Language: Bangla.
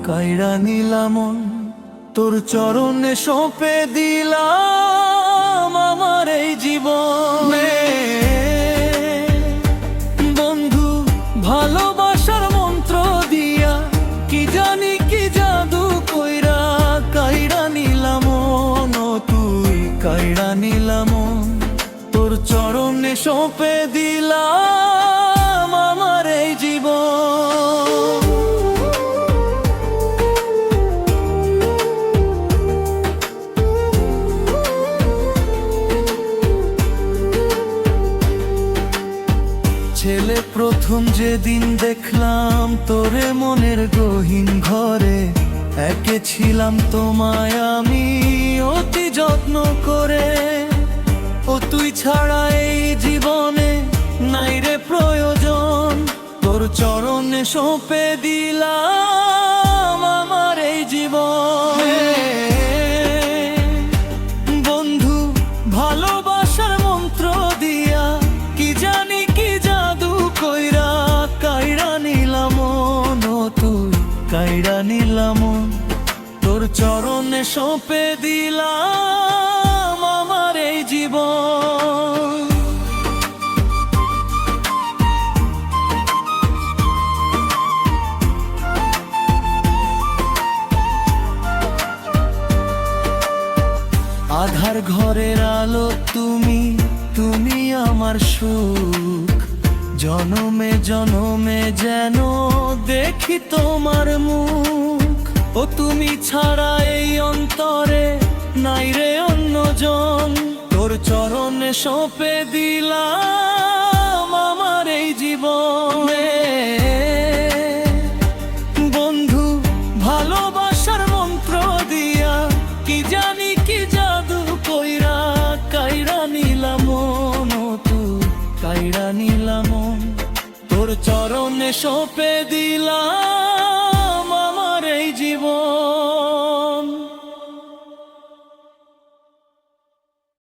কাইড়া নিলাম মন, তোর চরণে সঁপে দিলাম আমার এই জীবনে। বন্ধু ভালোবাসার মন্ত্র দিয়া কি জানি কি জাদু কইরা কাইড়া নিলাম মন, ও তুই কাইড়া নিলাম মন, তোর চরণে সঁপে দিলাম আমার এই জীবন। ছেলে প্রথম যেদিন দেখলাম তোরে মনের গহীন ঘরে, একে ছিলাম তোমায় আমি অতি যত্ন করে। ও তুই ছাড়া এই জীবনে নাই রে প্রয়োজন, তোর চরণে সঁপে দিলাম আমার এই জীবন। বন্ধু ভালোবাসার মন্ত্র দিয়া কি জানি কি জাদু কইরা কাইড়া নিলাম মন, ও তুই কাইড়া নিলাম মন, তোর চরণে সঁপে দিলাম আমার এই জীবন। আধার ঘরের আলো তুমি, তুমি আমার সুখ, জনমে জনমে যেন দেখি তোমার মুখ। ও তুমি ছাড়া এই অন্তরে নাই রে অন্যজন, তোর চরণে সঁপে দিলাম আমার এই জীবনে। বন্ধু ভালোবাসার মন্ত্র দিয়া কি জানি কি জাদু কইরা কাইড়া নিলাম মন, ও তুই কাইড়া নিলাম মন, তোর চরণে সঁপে দিলাম